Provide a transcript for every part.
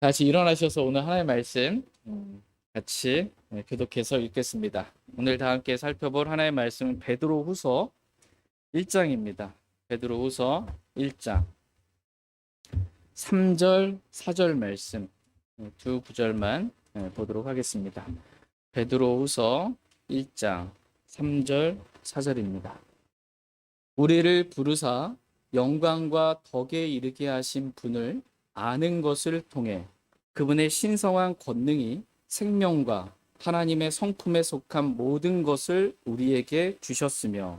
다시 일어나셔서 오늘 하나님의 말씀 같이 교독해서 읽겠습니다. 오늘 다 함께 살펴볼 하나님의 말씀은 베드로후서 1장입니다. 베드로후서 1장 3절, 4절 말씀 두 구절만 보도록 하겠습니다. 베드로후서 1장 3절, 4절입니다. 우리를 부르사 영광과 덕에 이르게 하신 분을 아는 것을 통해 그분의 신성한 권능이 생명과 하나님의 성품에 속한 모든 것을 우리에게 주셨으며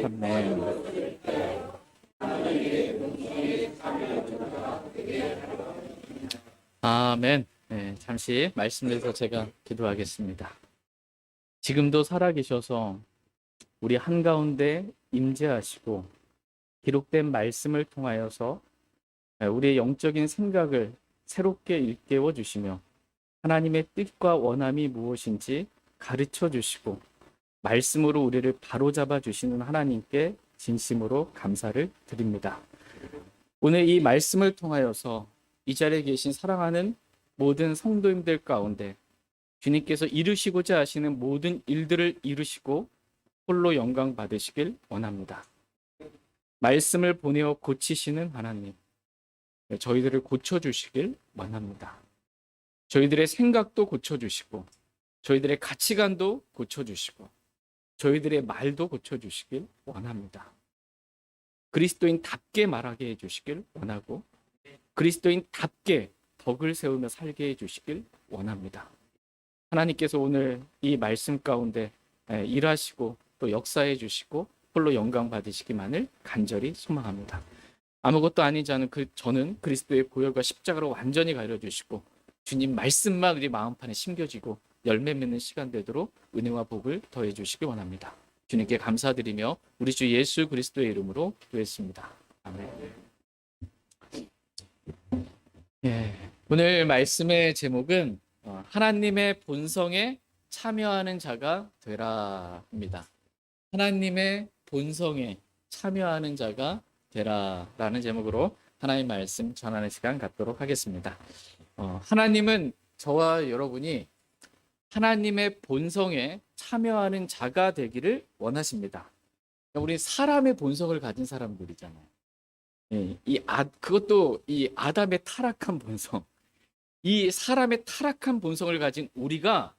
아멘. 아멘. 네, 잠시 말씀드려서 제가 기도하겠습니다. 지금도 살아계셔서 우리 한가운데 임재하시고 기록된 말씀을 통하여서 우리의 영적인 생각을 새롭게 일깨워 주시며 하나님의 뜻과 원함이 무엇인지 가르쳐 주시고 말씀으로 우리를 바로잡아 주시는 하나님께 진심으로 감사를 드립니다. 오늘 이 말씀을 통하여서 이 자리에 계신 사랑하는 모든 성도님들 가운데 주님께서 이루시고자 하시는 모든 일들을 이루시고 홀로 영광 받으시길 원합니다. 말씀을 보내어 고치시는 하나님, 저희들을 고쳐주시길 원합니다. 저희들의 생각도 고쳐주시고 저희들의 가치관도 고쳐주시고 저희들의 말도 고쳐주시길 원합니다. 그리스도인답게 말하게 해주시길 원하고 그리스도인답게 덕을 세우며 살게 해주시길 원합니다. 하나님께서 오늘 이 말씀 가운데 일하시고 또 역사해 주시고 홀로 영광 받으시기만을 간절히 소망합니다. 아무것도 아니지 않은 저는 그리스도의 보혈과 십자가로 완전히 가려주시고 주님 말씀만 우리 마음판에 심겨지고 열매 맺는 시간 되도록 은혜와 복을 더해 주시기 원합니다. 주님께 감사드리며 우리 주 예수 그리스도의 이름으로 기도했습니다. 아멘. 오늘 말씀의 제목은 하나님의 본성에 참여하는 자가 되라입니다. 하나님의 본성에 참여하는 자가 되라라는 제목으로 하나님의 말씀 전하는 시간 갖도록 하겠습니다. 하나님은 저와 여러분이 하나님의 본성에 참여하는 자가 되기를 원하십니다. 우리 사람의 본성을 가진 사람들이잖아요. 그것도 이 아담의 타락한 본성, 이 사람의 타락한 본성을 가진 우리가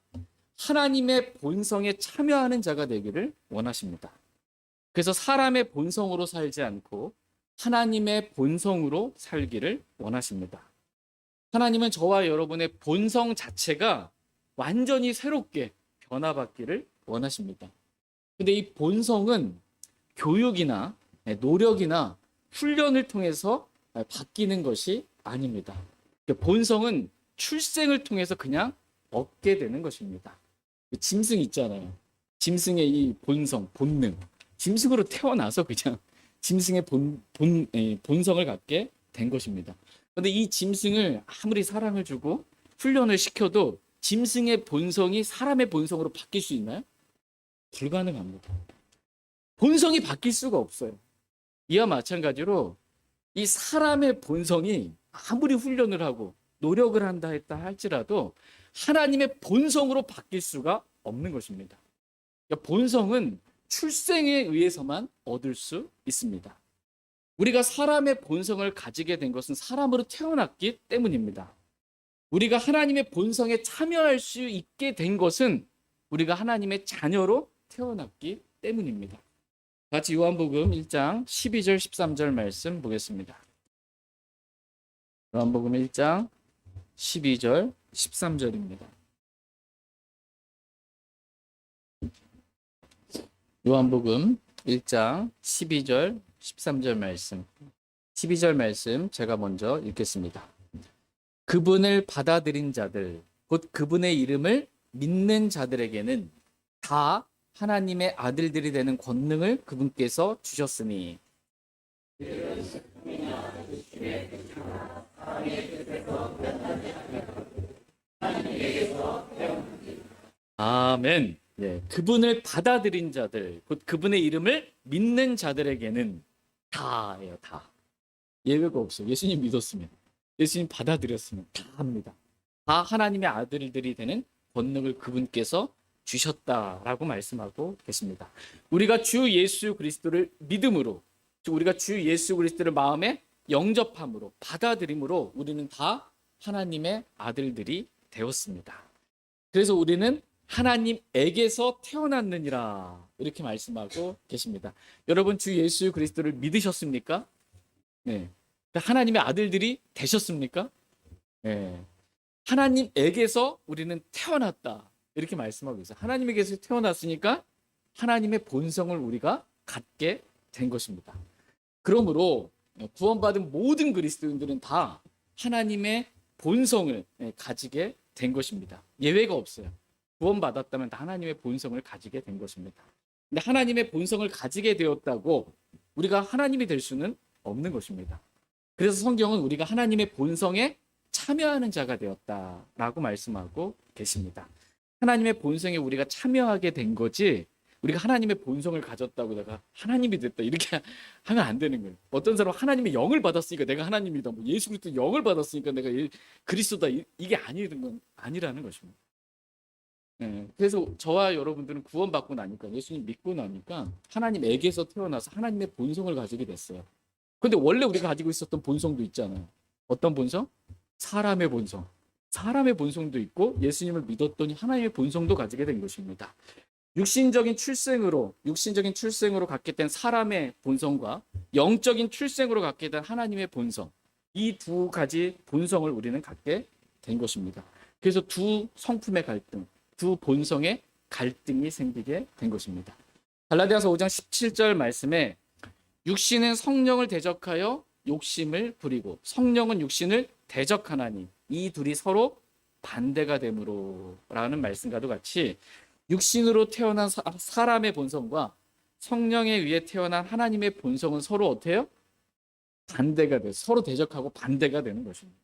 하나님의 본성에 참여하는 자가 되기를 원하십니다. 그래서 사람의 본성으로 살지 않고 하나님의 본성으로 살기를 원하십니다. 하나님은 저와 여러분의 본성 자체가 완전히 새롭게 변화받기를 원하십니다. 근데 이 본성은 교육이나 노력이나 훈련을 통해서 바뀌는 것이 아닙니다. 본성은 출생을 통해서 그냥 얻게 되는 것입니다. 짐승 있잖아요. 짐승의 이 본성, 본능. 짐승으로 태어나서 그냥 짐승의 본성을 갖게 된 것입니다. 그런데 이 짐승을 아무리 사랑을 주고 훈련을 시켜도 짐승의 본성이 사람의 본성으로 바뀔 수 있나요? 불가능합니다. 본성이 바뀔 수가 없어요. 이와 마찬가지로 이 사람의 본성이 아무리 훈련을 하고 노력을 한다 했다 할지라도 하나님의 본성으로 바뀔 수가 없는 것입니다. 그러니까 본성은 출생에 의해서만 얻을 수 있습니다. 우리가 사람의 본성을 가지게 된 것은 사람으로 태어났기 때문입니다. 우리가 하나님의 본성에 참여할 수 있게 된 것은 우리가 하나님의 자녀로 태어났기 때문입니다. 같이 요한복음 1장 12절 13절 말씀 보겠습니다. 요한복음 1장 12절 13절입니다. 요한복음 1장 12절 13절 말씀. 12절 말씀 제가 먼저 읽겠습니다. 그분을 받아들인 자들, 곧 그분의 이름을 믿는 자들에게는 다 하나님의 아들들이 되는 권능을 그분께서 주셨으니 아멘. 예, 그분을 받아들인 자들, 곧 그분의 이름을 믿는 자들에게는 다예요, 다. 예외가 없어요. 예수님 믿었으면, 예수님 받아들였으면 다 합니다. 다 하나님의 아들들이 되는 권능을 그분께서 주셨다라고 말씀하고 계십니다. 우리가 주 예수 그리스도를 믿음으로, 우리가 주 예수 그리스도를 마음에 영접함으로, 받아들임으로 우리는 다 하나님의 아들들이 되었습니다. 그래서 우리는 하나님에게서 태어났느니라 이렇게 말씀하고 계십니다. 여러분 주 예수 그리스도를 믿으셨습니까? 네. 하나님의 아들들이 되셨습니까? 네. 하나님에게서 우리는 태어났다 이렇게 말씀하고 있어요. 하나님에게서 태어났으니까 하나님의 본성을 우리가 갖게 된 것입니다. 그러므로 구원받은 모든 그리스도인들은 다 하나님의 본성을 가지게 된 것입니다. 예외가 없어요. 구원받았다면 다 하나님의 본성을 가지게 된 것입니다. 근데 하나님의 본성을 가지게 되었다고 우리가 하나님이 될 수는 없는 것입니다. 그래서 성경은 우리가 하나님의 본성에 참여하는 자가 되었다라고 말씀하고 계십니다. 하나님의 본성에 우리가 참여하게 된 거지 우리가 하나님의 본성을 가졌다고 내가 하나님이 됐다 이렇게 하면 안 되는 거예요. 어떤 사람은 하나님의 영을 받았으니까 내가 하나님이다. 뭐 예수 그리스도 영을 받았으니까 내가 그리스도다. 이게 아니라는 것입니다. 네, 그래서 저와 여러분들은 구원받고 나니까 예수님 믿고 나니까 하나님에게서 태어나서 하나님의 본성을 가지게 됐어요. 근데 원래 우리가 가지고 있었던 본성도 있잖아요. 어떤 본성? 사람의 본성. 사람의 본성도 있고 예수님을 믿었더니 하나님의 본성도 가지게 된 것입니다. 육신적인 출생으로 갖게 된 사람의 본성과 영적인 출생으로 갖게 된 하나님의 본성, 이 두 가지 본성을 우리는 갖게 된 것입니다. 그래서 두 성품의 갈등, 두 본성의 갈등이 생기게 된 것입니다. 갈라디아서 5장 17절 말씀에 육신은 성령을 대적하여 욕심을 부리고 성령은 육신을 대적하나니 이 둘이 서로 반대가 되므로 라는 말씀과도 같이 육신으로 태어난 사람의 본성과 성령에 의해 태어난 하나님의 본성은 서로 어때요? 반대가 돼요. 서로 대적하고 반대가 되는 것입니다.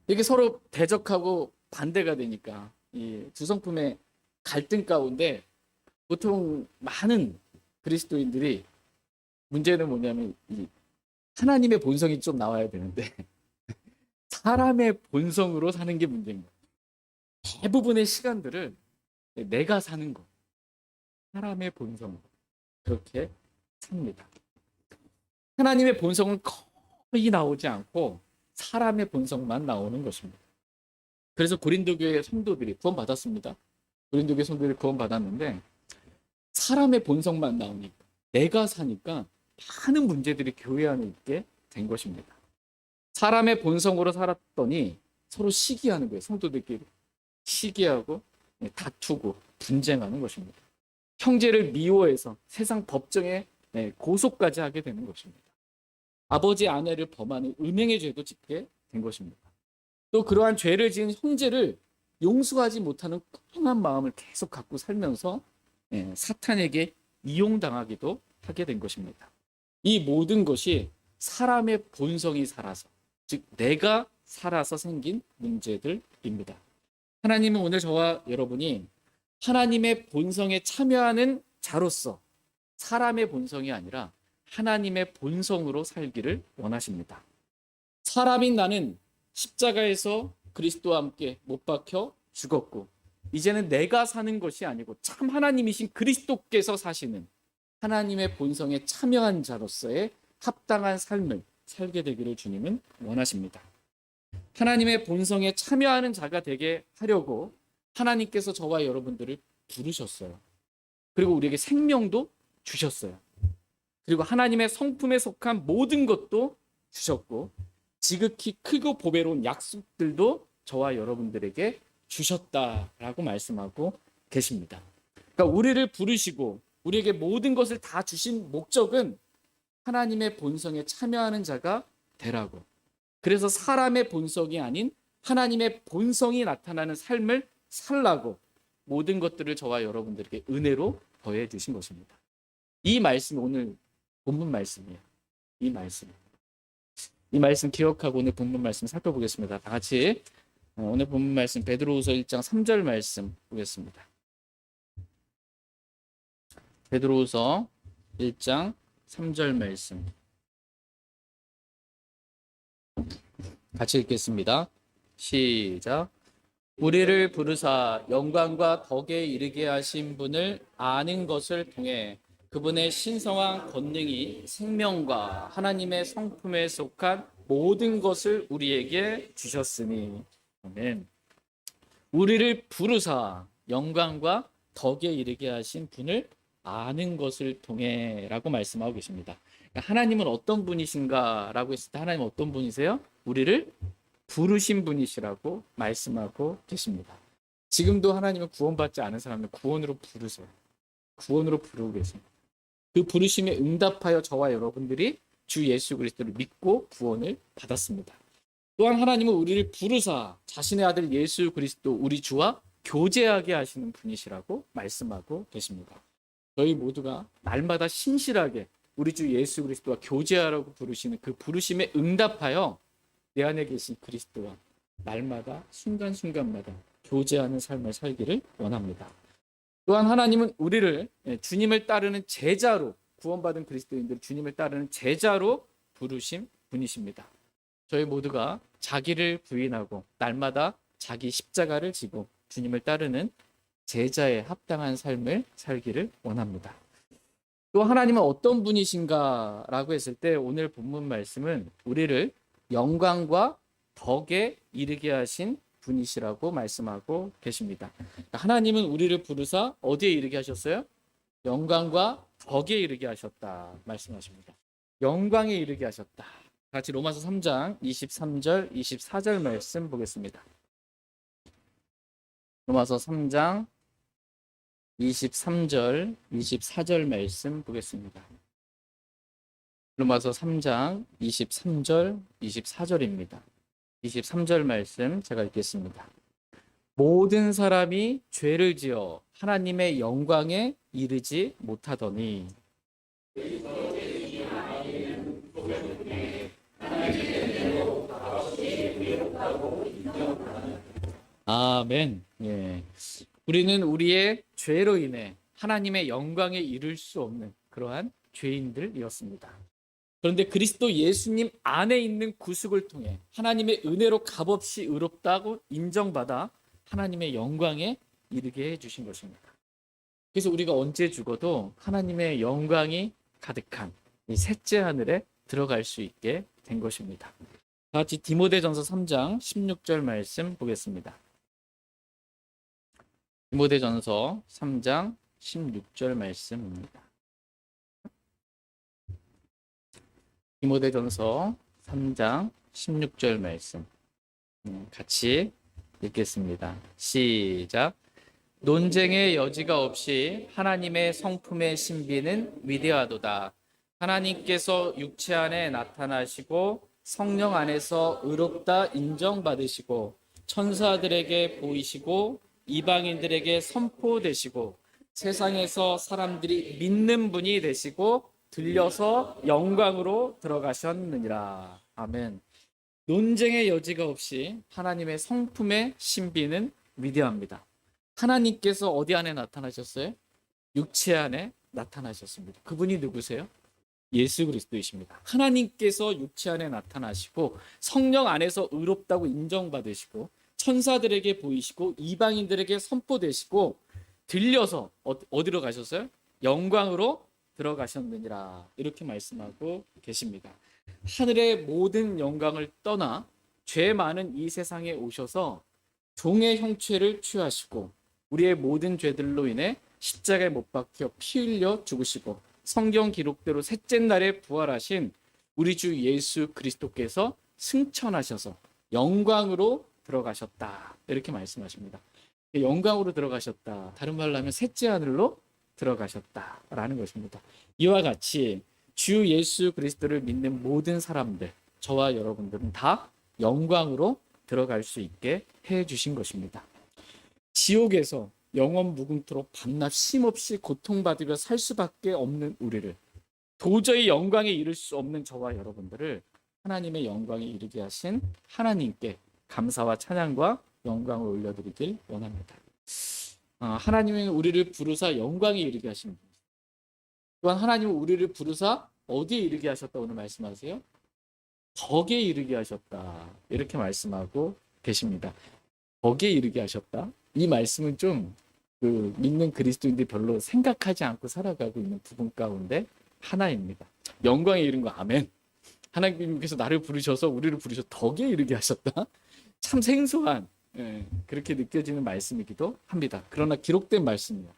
이게 서로 대적하고 반대가 되니까 이 두 성품의 갈등 가운데 보통 많은 그리스도인들이 문제는 뭐냐면 이 하나님의 본성이 좀 나와야 되는데 사람의 본성으로 사는 게 문제인 거예요. 대부분의 시간들을 내가 사는 것, 사람의 본성 그렇게 삽니다. 하나님의 본성은 거의 나오지 않고 사람의 본성만 나오는 것입니다. 그래서 고린도 교회 성도들이 구원받았습니다. 고린도 교회 성도들이 구원받았는데 사람의 본성만 나오니까 내가 사니까 많은 문제들이 교회 안에 있게 된 것입니다. 사람의 본성으로 살았더니 서로 시기하는 거예요. 성도들끼리 시기하고 다투고 분쟁하는 것입니다. 형제를 미워해서 세상 법정에 고소까지 하게 되는 것입니다. 아버지 아내를 범하는 음행의 죄도 짓게 된 것입니다. 또 그러한 죄를 지은 형제를 용서하지 못하는 ቁ뚱한 마음을 계속 갖고 살면서 사탄에게 이용당하기도 하게 된 것입니다. 이 모든 것이 사람의 본성이 살아서, 즉 내가 살아서 생긴 문제들입니다. 하나님은 오늘 저와 여러분이 하나님의 본성에 참여하는 자로서 사람의 본성이 아니라 하나님의 본성으로 살기를 원하십니다. 사람인 나는 십자가에서 그리스도와 함께 못 박혀 죽었고 이제는 내가 사는 것이 아니고 참 하나님이신 그리스도께서 사시는 하나님의 본성에 참여한 자로서의 합당한 삶을 살게 되기를 주님은 원하십니다. 하나님의 본성에 참여하는 자가 되게 하려고 하나님께서 저와 여러분들을 부르셨어요. 그리고 우리에게 생명도 주셨어요. 그리고 하나님의 성품에 속한 모든 것도 주셨고 지극히 크고 보배로운 약속들도 저와 여러분들에게 주셨다라고 말씀하고 계십니다. 그러니까 우리를 부르시고 우리에게 모든 것을 다 주신 목적은 하나님의 본성에 참여하는 자가 되라고. 그래서 사람의 본성이 아닌 하나님의 본성이 나타나는 삶을 살라고 모든 것들을 저와 여러분들에게 은혜로 더해 주신 것입니다. 이 말씀이 오늘 본문 말씀이에요. 이 말씀 기억하고 오늘 본문 말씀 살펴보겠습니다. 다 같이 오늘 본문 말씀 베드로후서 1장 3절 말씀 보겠습니다. 베드로후서 1장 3절 말씀 같이 읽겠습니다. 시작. 우리를 부르사 영광과 덕에 이르게 하신 분을 아는 것을 통해 그분의 신성한 권능이 생명과 하나님의 성품에 속한 모든 것을 우리에게 주셨으니. 아멘. 우리를 부르사 영광과 덕에 이르게 하신 분을 아는 것을 통해 라고 말씀하고 계십니다. 하나님은 어떤 분이신가 라고 했을 때 하나님은 어떤 분이세요? 우리를 부르신 분이시라고 말씀하고 계십니다. 지금도 하나님은 구원받지 않은 사람을 구원으로 부르세요. 구원으로 부르고 계십니다. 그 부르심에 응답하여 저와 여러분들이 주 예수 그리스도를 믿고 구원을 받았습니다. 또한 하나님은 우리를 부르사 자신의 아들 예수 그리스도 우리 주와 교제하게 하시는 분이시라고 말씀하고 계십니다. 저희 모두가 날마다 신실하게 우리 주 예수 그리스도와 교제하라고 부르시는 그 부르심에 응답하여 내 안에 계신 그리스도와 날마다 순간순간마다 교제하는 삶을 살기를 원합니다. 또한 하나님은 우리를 주님을 따르는 제자로, 구원받은 그리스도인들 주님을 따르는 제자로 부르신 분이십니다. 저희 모두가 자기를 부인하고 날마다 자기 십자가를 지고 주님을 따르는 제자에 합당한 삶을 살기를 원합니다. 또 하나님은 어떤 분이신가 라고 했을 때 오늘 본문 말씀은 우리를 영광과 덕에 이르게 하신 분이시라고 말씀하고 계십니다. 하나님은 우리를 부르사 어디에 이르게 하셨어요? 영광과 덕에 이르게 하셨다 말씀하십니다. 영광에 이르게 하셨다. 같이 로마서 3장 23절 24절 말씀 보겠습니다. 로마서 3장 23절 24절 말씀 보겠습니다. 로마서 3장 23절 24절입니다. 23절 말씀 제가 읽겠습니다. 모든 사람이 죄를 지어 하나님의 영광에 이르지 못하더니 아멘. 예. 우리는 우리의 죄로 인해 하나님의 영광에 이를 수 없는 그러한 죄인들이었습니다. 그런데 그리스도 예수님 안에 있는 구속을 통해 하나님의 은혜로 값없이 의롭다고 인정받아 하나님의 영광에 이르게 해주신 것입니다. 그래서 우리가 언제 죽어도 하나님의 영광이 가득한 이 셋째 하늘에 들어갈 수 있게 된 것입니다. 다 같이 디모데전서 3장 16절 말씀 보겠습니다. 디모데전서 3장 16절 말씀입니다. 디모데전서 3장 16절 말씀 같이 읽겠습니다. 시작. 논쟁의 여지가 없이 하나님의 성품의 신비는 위대하도다. 하나님께서 육체 안에 나타나시고 성령 안에서 의롭다 인정받으시고 천사들에게 보이시고 이방인들에게 선포되시고 세상에서 사람들이 믿는 분이 되시고 들려서 영광으로 들어가셨느니라. 아멘. 논쟁의 여지가 없이 하나님의 성품의 신비는 위대합니다. 하나님께서 어디 안에 나타나셨어요? 육체 안에 나타나셨습니다. 그분이 누구세요? 예수 그리스도이십니다. 하나님께서 육체 안에 나타나시고 성령 안에서 의롭다고 인정받으시고 천사들에게 보이시고 이방인들에게 선포되시고 들려서 어디로 가셨어요? 영광으로 들어가셨느니라. 이렇게 말씀하고 계십니다. 하늘의 모든 영광을 떠나 죄 많은 이 세상에 오셔서 종의 형체를 취하시고 우리의 모든 죄들로 인해 십자가에 못 박혀 피 흘려 죽으시고 성경 기록대로 셋째 날에 부활하신 우리 주 예수 그리스도께서 승천하셔서 영광으로 들어가셨다. 이렇게 말씀하십니다. 영광으로 들어가셨다. 다른 말로 하면 셋째 하늘로 들어가셨다라는 것입니다. 이와 같이 주 예수 그리스도를 믿는 모든 사람들, 저와 여러분들은 다 영광으로 들어갈 수 있게 해 주신 것입니다. 지옥에서 영원 무궁토록 밤낮 쉼없이 고통받으며 살 수밖에 없는 우리를, 도저히 영광에 이를 수 없는 저와 여러분들을 하나님의 영광에 이르게 하신 하나님께 감사와 찬양과 영광을 올려드리길 원합니다. 하나님은 우리를 부르사 영광에 이르게 하십니다. 또한 하나님은 우리를 부르사 어디에 이르게 하셨다 오늘 말씀하세요? 덕에 이르게 하셨다. 이렇게 말씀하고 계십니다. 덕에 이르게 하셨다. 이 말씀은 좀 믿는 그리스도인들이 별로 생각하지 않고 살아가고 있는 부분 가운데 하나입니다. 영광에 이른 거 아멘. 하나님께서 나를 부르셔서 우리를 부르셔서 덕에 이르게 하셨다. 참 생소한 그렇게 느껴지는 말씀이기도 합니다. 그러나 기록된 말씀이에요.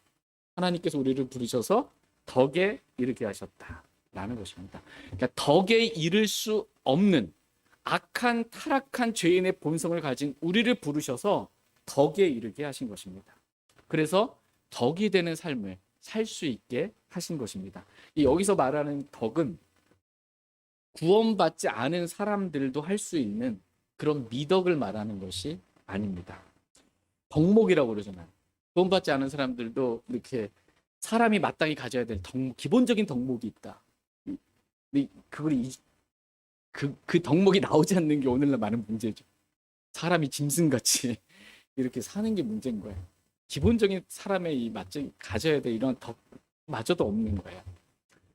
하나님께서 우리를 부르셔서 덕에 이르게 하셨다라는 것입니다. 그러니까 덕에 이를 수 없는 악한 타락한 죄인의 본성을 가진 우리를 부르셔서 덕에 이르게 하신 것입니다. 그래서 덕이 되는 삶을 살 수 있게 하신 것입니다. 여기서 말하는 덕은 구원받지 않은 사람들도 할 수 있는 그런 미덕을 말하는 것이 아닙니다. 덕목이라고 그러잖아요. 구원받지 않은 사람들도 이렇게 사람이 마땅히 가져야 될 기본적인 덕목이 있다. 그 덕목이 나오지 않는 게 오늘날 많은 문제죠. 사람이 짐승같이 이렇게 사는 게 문제인 거예요. 기본적인 사람의 가져야 될 이런 덕마저도 없는 거예요.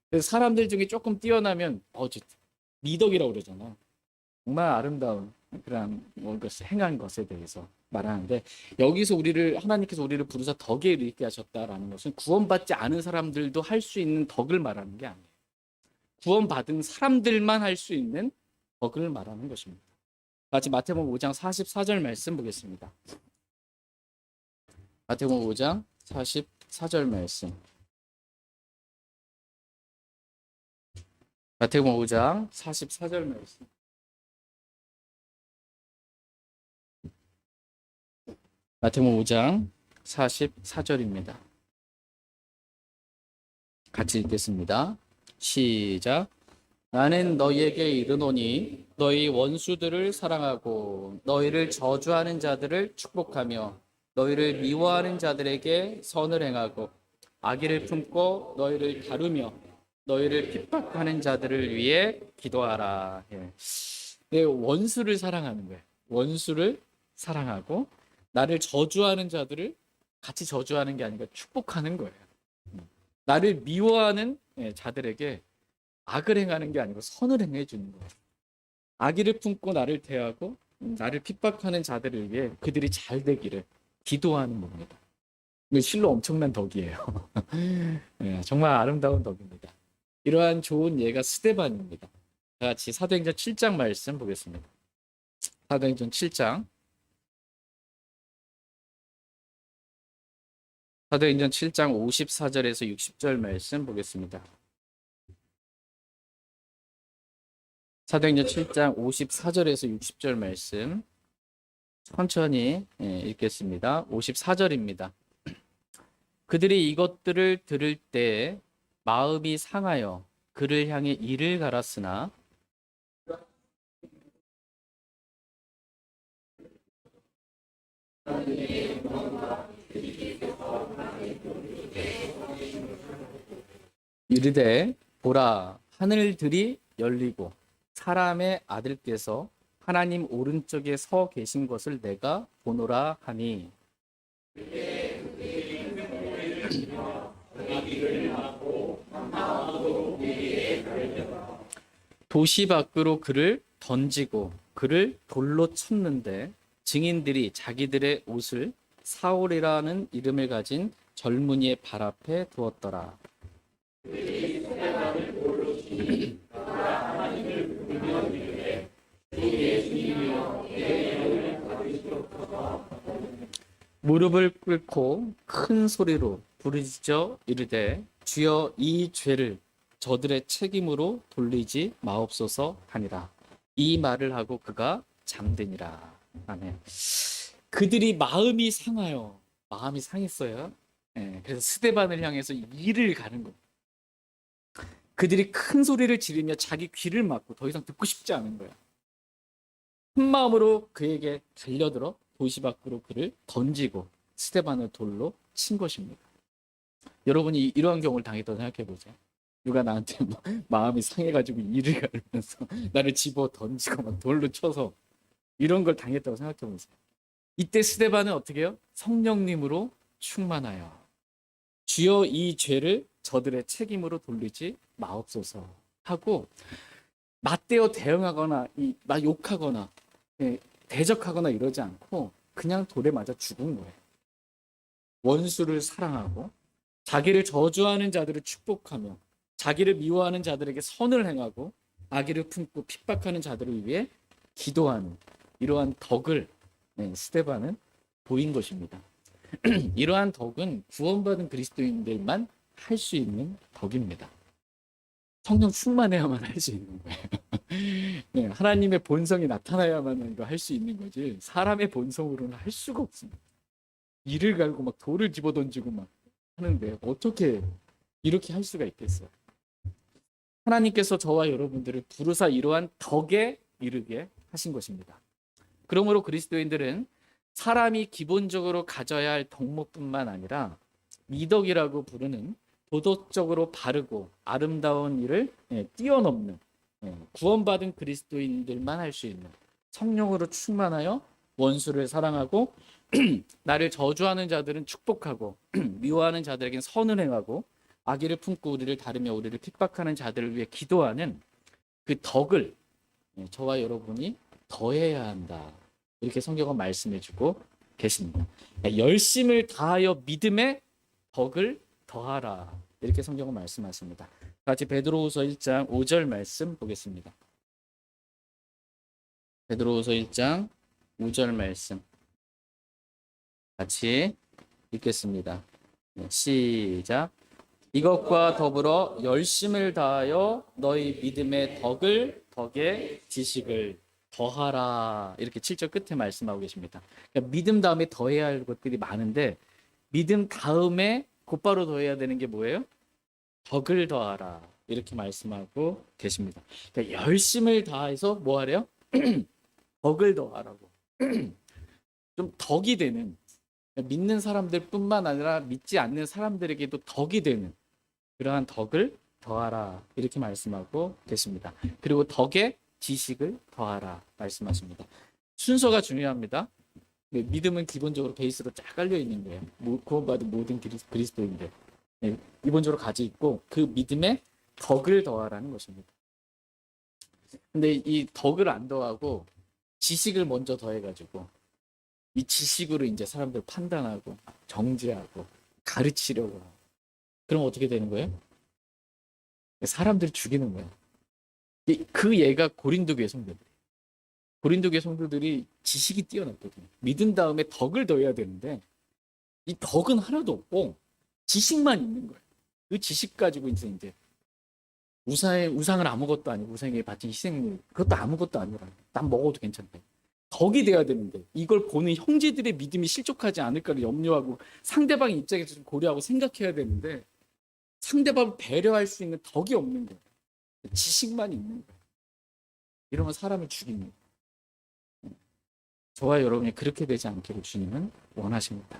그래서 사람들 중에 조금 뛰어나면 미덕이라고 그러잖아. 정말 아름다운 그런 것을 행한 것에 대해서 말하는데, 여기서 하나님께서 우리를 부르사 덕에 이르게 하셨다라는 것은 구원받지 않은 사람들도 할 수 있는 덕을 말하는 게 아니에요. 구원받은 사람들만 할 수 있는 덕을 말하는 것입니다. 같이 마태복음 5장 44절 말씀 보겠습니다. 마태복음 5장 44절 말씀. 마태복음 5장 44절 말씀. 마태복음 5장 44절입니다. 같이 읽겠습니다. 시작. 나는 너희에게 이르노니 너희 원수들을 사랑하고 너희를 저주하는 자들을 축복하며 너희를 미워하는 자들에게 선을 행하고 악의를 품고 너희를 다루며 너희를 핍박하는 자들을 위해 기도하라. 내 원수를 사랑하는 거예요. 원수를 사랑하고 나를 저주하는 자들을 같이 저주하는 게 아니라 축복하는 거예요. 나를 미워하는 자들에게 악을 행하는 게 아니고 선을 행해 주는 거예요. 악의를 품고 나를 대하고 나를 핍박하는 자들을 위해 그들이 잘 되기를 기도하는 겁니다. 이거 실로 엄청난 덕이에요. 정말 아름다운 덕입니다. 이러한 좋은 예가 스데반입니다. 같이 사도행전 7장 말씀 보겠습니다. 사도행전 7장 54절에서 60절 말씀 보겠습니다. 사도행전 7장 54절에서 60절 말씀 천천히 읽겠습니다. 54절입니다. 그들이 이것들을 들을 때 마음이 상하여 그를 향해 이를 갈았으나 이르되 보라 하늘들이 열리고 사람의 아들께서 하나님 오른쪽에 서 계신 것을 내가 보노라 하니 도시 밖으로 그를 던지고 그를 돌로 쳤는데 증인들이 자기들의 옷을 사울이라는 이름을 가진 젊은이의 발 앞에 두었더라. 무릎을 꿇고 큰 소리로 부르짖어 이르되 주여 이 죄를 저들의 책임으로 돌리지 마옵소서 하니라. 이 말을 하고 그가 잠드니라. 아멘. 그들이 마음이 상하여 마음이 상했어요. 그래서 스데반을 향해서 이를 가는 거. 그들이 큰 소리를 지르며 자기 귀를 막고 더 이상 듣고 싶지 않은 거야. 큰 마음으로 그에게 달려들어 도시 밖으로 그를 던지고 스데반을 돌로 친 것입니다. 여러분이 이러한 경우를 당했다고 생각해 보세요. 누가 나한테 마음이 상해가지고 이를 가르면서 나를 집어 던지고 막 돌로 쳐서 이런 걸 당했다고 생각해 보세요. 이때 스데반은 어떻게 해요? 성령님으로 충만하여 주여 이 죄를 저들의 책임으로 돌리지 마옵소서 하고 맞대어 대응하거나 막 욕하거나 대적하거나 이러지 않고 그냥 돌에 맞아 죽은 거예요. 원수를 사랑하고 자기를 저주하는 자들을 축복하며 자기를 미워하는 자들에게 선을 행하고 악의를 품고 핍박하는 자들을 위해 기도하는 이러한 덕을 스데반은 보인 것입니다. 이러한 덕은 구원받은 그리스도인들만 할 수 있는 덕입니다. 성령 충만해야만 할 수 있는 거예요. 네, 하나님의 본성이 나타나야만 이거 할 수 있는 거지 사람의 본성으로는 할 수가 없습니다. 이를 갈고 막 돌을 집어던지고 막 하는데 어떻게 이렇게 할 수가 있겠어요? 하나님께서 저와 여러분들을 부르사 이러한 덕에 이르게 하신 것입니다. 그러므로 그리스도인들은 사람이 기본적으로 가져야 할 덕목뿐만 아니라 미덕이라고 부르는 도덕적으로 바르고 아름다운 일을 뛰어넘는 구원받은 그리스도인들만 할 수 있는 성령으로 충만하여 원수를 사랑하고 나를 저주하는 자들은 축복하고 미워하는 자들에겐 선을 행하고 악의를 품고 우리를 다루며 우리를 핍박하는 자들을 위해 기도하는 그 덕을 저와 여러분이 더해야 한다. 이렇게 성경은 말씀해주고 계십니다. 열심을 다하여 믿음의 덕을 더하라. 이렇게 성경은 말씀하십니다. 같이 베드로후서 1장 5절 말씀 보겠습니다. 베드로후서 1장 5절 말씀 같이 읽겠습니다. 시작. 이것과 더불어 열심을 다하여 너희 믿음의 덕의 지식을 더하라. 이렇게 7절 끝에 말씀하고 계십니다. 그러니까 믿음 다음에 더해야 할 것들이 많은데 믿음 다음에 곧바로 더해야 되는 게 뭐예요? 덕을 더하라. 이렇게 말씀하고 계십니다. 그러니까 열심을 다해서 뭐 하래요? 덕을 더하라고. 좀 덕이 되는 믿는 사람들뿐만 아니라 믿지 않는 사람들에게도 덕이 되는 그러한 덕을 더하라. 이렇게 말씀하고 계십니다. 그리고 덕의 지식을 더하라 말씀하십니다. 순서가 중요합니다. 믿음은 기본적으로 베이스로 쫙 깔려 있는 거예요. 구원받은 모든 그리스도인들 기본적으로 가지고 있고 그 믿음에 덕을 더하라는 것입니다. 근데 이 덕을 안 더하고 지식을 먼저 더해가지고 이 지식으로 이제 사람들 판단하고 정죄하고 가르치려고 하고 그럼 어떻게 되는 거예요? 사람들 죽이는 거예요. 그 예가 고린도 교회 성도들. 고린도 교회 성도들이 지식이 뛰어났거든요. 믿은 다음에 덕을 더해야 되는데 이 덕은 하나도 없고 지식만 있는 거예요. 그 지식 가지고 이제 우상은 아무것도 아니고 우상에 바친 희생물 그것도 아무것도 아니라 난 먹어도 괜찮다. 덕이 돼야 되는데 이걸 보는 형제들의 믿음이 실족하지 않을까를 염려하고 상대방의 입장에서 좀 고려하고 생각해야 되는데 상대방을 배려할 수 있는 덕이 없는 거예요. 지식만 있는 거예요. 이러면 사람을 죽이는 거예요. 저와 여러분이 그렇게 되지 않기를 주님은 원하십니다.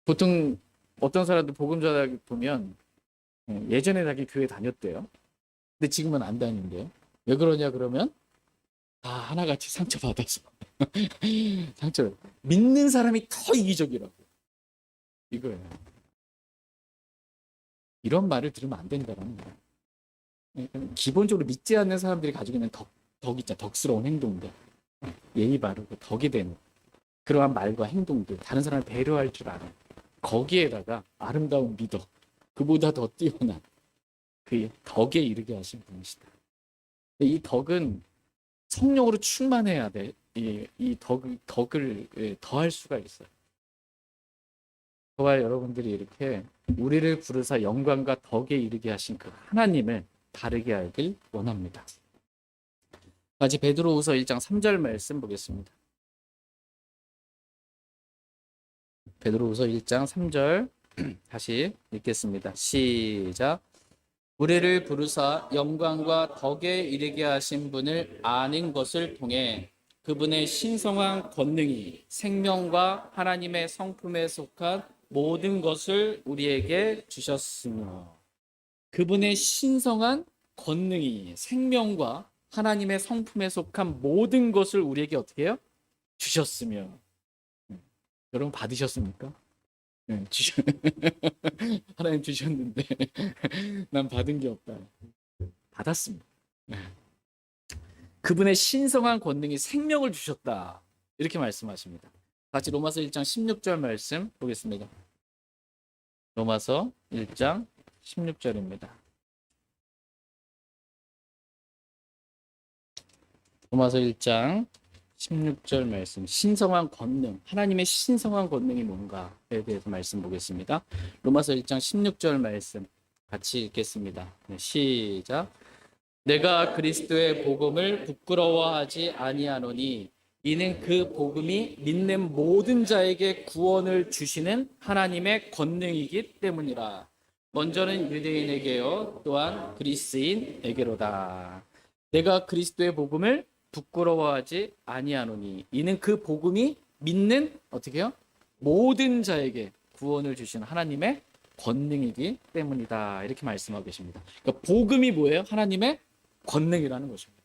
보통 어떤 사람들 복음 전하기 보면 예전에 자기 교회 다녔대요. 근데 지금은 안 다닌대요. 왜 그러냐 그러면 다 하나같이 상처받아서 상처 믿는 사람이 더 이기적이라고 이거예요. 이런 말을 들으면 안 된다는 거예요. 기본적으로 믿지 않는 사람들이 가지고 있는 덕 있잖아. 덕스러운 행동들 예의 바르고 덕이 되는 그러한 말과 행동들 다른 사람을 배려할 줄 아는 거기에다가 아름다운 미덕 그보다 더 뛰어난 그 덕에 이르게 하신 분이시다. 이 덕은 성령으로 충만해야 돼. 이 덕을 더할 수가 있어요. 저와 여러분들이 이렇게 우리를 부르사 영광과 덕에 이르게 하신 그 하나님을 다르게 알길 원합니다. 같이 베드로후서 1장 3절 말씀 보겠습니다. 베드로후서 1장 3절 다시 읽겠습니다. 시작. 우리를 부르사 영광과 덕에 이르게 하신 분을 아는 것을 통해 그분의 신성한 권능이 생명과 하나님의 성품에 속한 모든 것을 우리에게 주셨으며 그분의 신성한 권능이 생명과 하나님의 성품에 속한 모든 것을 우리에게 어떻게 해요? 주셨으며. 여러분 받으셨습니까? 네, 하나님 주셨는데 난 받은 게 없다. 받았습니다. 네. 그분의 신성한 권능이 생명을 주셨다. 이렇게 말씀하십니다. 같이 로마서 1장 16절 말씀 보겠습니다. 로마서 1장 16절입니다. 로마서 1장 16절 말씀, 신성한 권능, 하나님의 신성한 권능이 뭔가에 대해서 말씀 보겠습니다. 로마서 1장 16절 말씀 같이 읽겠습니다. 네, 시작. 내가 그리스도의 복음을 부끄러워하지 아니하노니 이는 그 복음이 믿는 모든 자에게 구원을 주시는 하나님의 권능이기 때문이라. 먼저는 유대인에게요 또한 그리스인에게로다. 내가 그리스도의 복음을 부끄러워하지 아니하노니 이는 그 복음이 믿는 어떻게요? 모든 자에게 구원을 주시는 하나님의 권능이기 때문이다. 이렇게 말씀하고 계십니다. 그러니까 복음이 뭐예요? 하나님의 권능이라는 것입니다.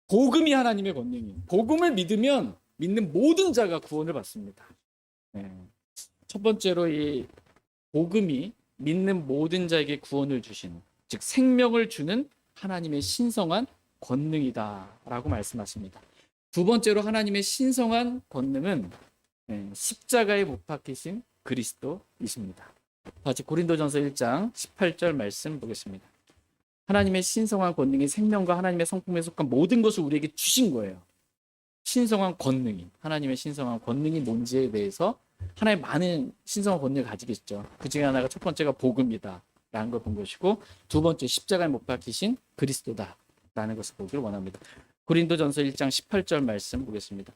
복음이 하나님의 권능이에요. 복음을 믿으면 믿는 모든 자가 구원을 받습니다. 네. 첫 번째로 이 복음이 믿는 모든 자에게 구원을 주시는, 즉 생명을 주는 하나님의 신성한 권능이다라고 말씀하십니다. 두 번째로 하나님의 신성한 권능은 십자가에 못 박히신 그리스도이십니다. 다시 고린도전서 1장 18절 말씀 보겠습니다. 하나님의 신성한 권능이 생명과 하나님의 성품에 속한 모든 것을 우리에게 주신 거예요. 신성한 권능이, 하나님의 신성한 권능이 뭔지에 대해서 하나님 많은 신성한 권능을 가지고 있죠. 그 중에 하나가 첫 번째가 복음이다 라는 걸 본 것이고, 두 번째 십자가에 못 박히신 그리스도다 라는 것을 보기를 원합니다. 고린도전서 1장 18절 말씀 보겠습니다.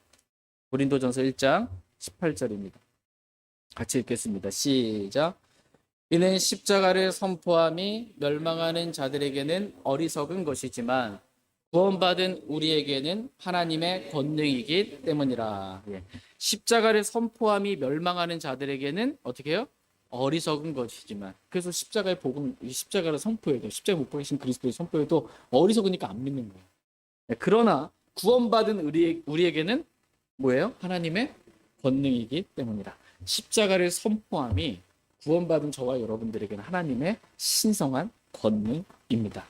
고린도전서 1장 18절입니다. 같이 읽겠습니다. 시작. 이는 십자가를 선포함이 멸망하는 자들에게는 어리석은 것이지만 구원받은 우리에게는 하나님의 권능이기 때문이라. 십자가를 선포함이 멸망하는 자들에게는 어떻게 해요? 어리석은 것이지만. 그래서 십자가의 복음, 십자가를 선포해도, 십자가에 못 박히신 그리스도를 선포해도 어리석으니까 안 믿는 거예요. 그러나 구원받은 우리에게는 뭐예요? 하나님의 권능이기 때문이라. 십자가를 선포함이 구원받은 저와 여러분들에게는 하나님의 신성한 권능입니다.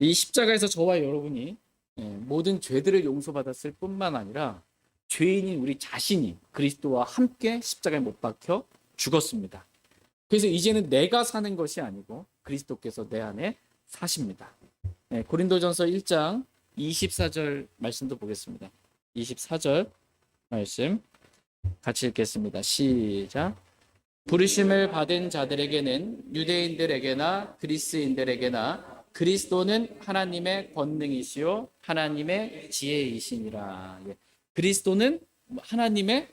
이 십자가에서 저와 여러분이 모든 죄들을 용서받았을 뿐만 아니라 죄인인 우리 자신이 그리스도와 함께 십자가에 못 박혀 죽었습니다. 그래서 이제는 내가 사는 것이 아니고 그리스도께서 내 안에 사십니다. 고린도전서 1장 24절 말씀도 보겠습니다. 24절 말씀 같이 읽겠습니다. 시작. 부르심을 받은 자들에게는 유대인들에게나 그리스인들에게나 그리스도는 하나님의 권능이시요 하나님의 지혜이시니라. 그리스도는 하나님의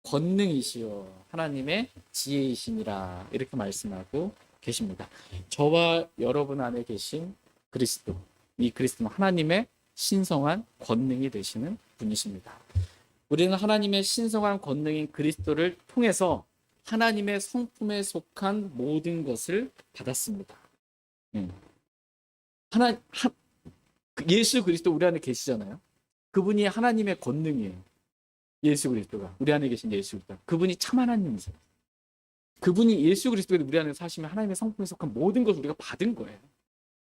권능이시요 하나님의 지혜이시니라. 이렇게 말씀하고 계십니다. 저와 여러분 안에 계신 그리스도, 이 그리스도는 하나님의 신성한 권능이 되시는 분이십니다. 우리는 하나님의 신성한 권능인 그리스도를 통해서 하나님의 성품에 속한 모든 것을 받았습니다. 예수 그리스도 우리 안에 계시잖아요. 그분이 하나님의 권능이에요. 예수 그리스도가 우리 안에 계신 예수 그리스도, 그분이 참 하나님이세요. 그분이 예수 그리스도가 우리 안에 사시면 하나님의 성품에 속한 모든 것을 우리가 받은 거예요.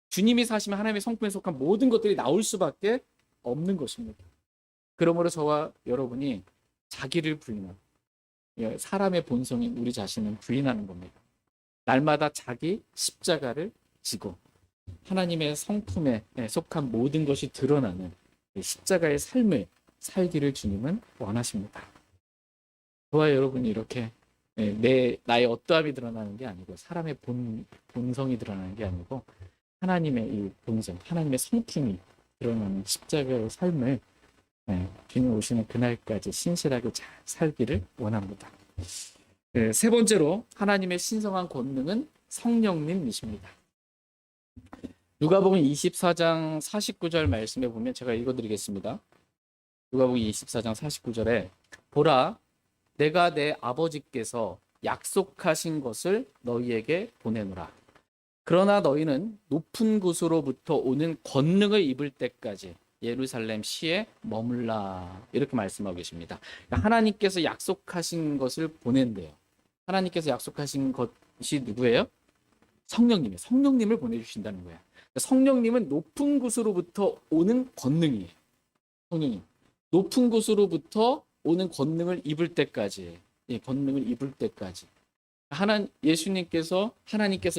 주님이 사시면 하나님의 성품에 속한 모든 것들이 나올 수밖에 없는 것입니다. 그러므로 저와 여러분이 자기를 부인하고 사람의 본성인 우리 자신은 부인하는 겁니다. 날마다 자기 십자가를 지고 하나님의 성품에 속한 모든 것이 드러나는 십자가의 삶을 살기를 주님은 원하십니다. 저와 여러분이 이렇게 나의 어떠함이 드러나는 게 아니고 사람의 본성이 드러나는 게 아니고 하나님의 이 본성, 하나님의 성품이 드러나는 십자가의 삶을 주님 오시는 그날까지 신실하게 잘 살기를 원합니다. 세 번째로 하나님의 신성한 권능은 성령님이십니다. 누가복음 24장 49절 말씀에 보면 제가 읽어드리겠습니다. 누가복음 24장 49절에 보라 내가 내 아버지께서 약속하신 것을 너희에게 보내노라. 그러나 너희는 높은 곳으로부터 오는 권능을 입을 때까지 예루살렘 시에 머물라 이렇게 말씀하고 계십니다. 그러니까 하나님께서 약속하신 것을 보낸대요. 하나님께서 약속하신 것이 누구예요? 성령님이에요. 성령님을 보내주신다는 거예요. 그러니까 성령님은 높은 곳으로부터 오는 권능이에요. 성령님. 높은 곳으로부터 오는 권능을 입을 때까지, 예, 권능을 입을 때까지. 하나님께서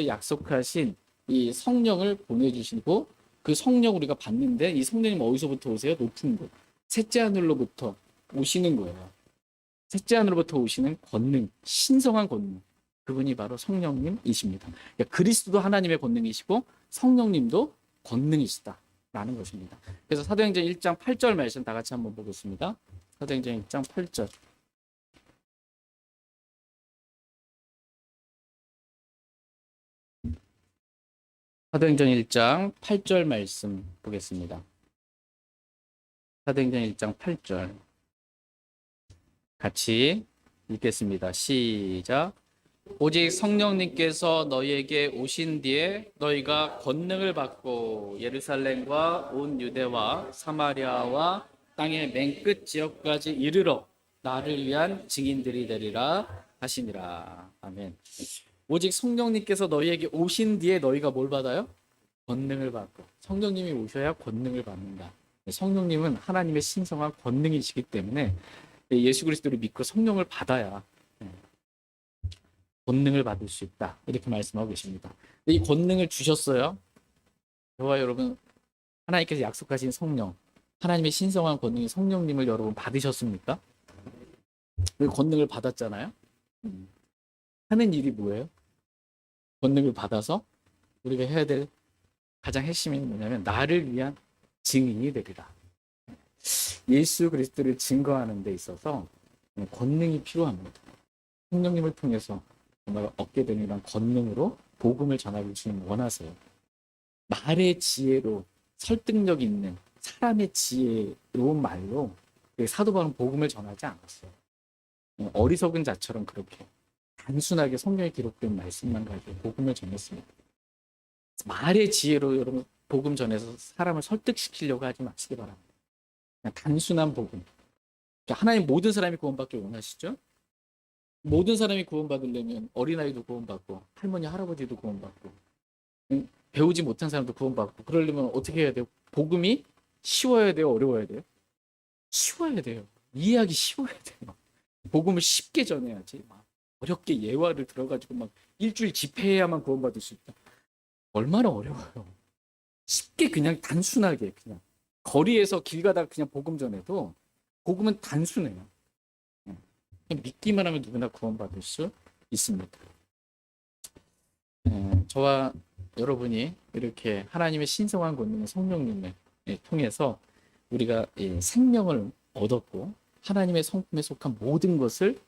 약속하신 이 성령을 보내주시고 그 성령 우리가 받는데 이 성령님 어디서부터 오세요? 높은 곳. 셋째 하늘로부터 오시는 거예요. 셋째 하늘로부터 오시는 권능, 신성한 권능. 그분이 바로 성령님이십니다. 그러니까 그리스도도 하나님의 권능이시고 성령님도 권능이시다라는 것입니다. 그래서 사도행전 1장 8절 말씀 다 같이 한번 보겠습니다. 사도행전 1장 8절. 사도행전 1장 8절 말씀 보겠습니다. 사도행전 1장 8절 같이 읽겠습니다. 시작. 오직 성령님께서 너희에게 오신 뒤에 너희가 권능을 받고 예루살렘과 온 유대와 사마리아와 땅의 맨 끝 지역까지 이르러 나를 위한 증인들이 되리라 하시니라. 아멘. 오직 성령님께서 너희에게 오신 뒤에 너희가 뭘 받아요? 권능을 받고. 성령님이 오셔야 권능을 받는다. 성령님은 하나님의 신성한 권능이시기 때문에 예수 그리스도를 믿고 성령을 받아야 권능을 받을 수 있다. 이렇게 말씀하고 계십니다. 이 권능을 주셨어요. 저와 여러분, 하나님께서 약속하신 성령, 하나님의 신성한 권능인 성령님을 여러분 받으셨습니까? 그 권능을 받았잖아요. 하는 일이 뭐예요? 권능을 받아서 우리가 해야 될 가장 핵심이 뭐냐면 나를 위한 증인이 되리라. 예수 그리스도를 증거하는 데 있어서 권능이 필요합니다. 성령님을 통해서 정말 얻게 되는 이런 권능으로 복음을 전하기 주님 원하세요. 말의 지혜로 설득력 있는 사람의 지혜로운 말로 사도 바울은 복음을 전하지 않았어요. 어리석은 자처럼 그렇게 단순하게 성경에 기록된 말씀만 가지고 복음을 전했습니다. 말의 지혜로 여러분 복음 전해서 사람을 설득시키려고 하지 마시기 바랍니다. 그냥 단순한 복음. 그러니까 하나님 모든 사람이 구원받길 원하시죠? 모든 사람이 구원받으려면 어린아이도 구원받고 할머니 할아버지도 구원받고 배우지 못한 사람도 구원받고 그러려면 어떻게 해야 돼요? 복음이 쉬워야 돼요? 어려워야 돼요? 쉬워야 돼요. 이해하기 쉬워야 돼요. 복음을 쉽게 전해야지 막 어렵게 예화를 들어가지고 막 일주일 집회해야만 구원받을 수 있다. 얼마나 어려워요. 쉽게 그냥 단순하게 그냥 거리에서 길 가다가 그냥 복음 전해도 복음은 단순해요. 그냥 믿기만 하면 누구나 구원받을 수 있습니다. 저와 여러분이 이렇게 하나님의 신성한 권능의 성령님을 통해서 우리가 생명을 얻었고 하나님의 성품에 속한 모든 것을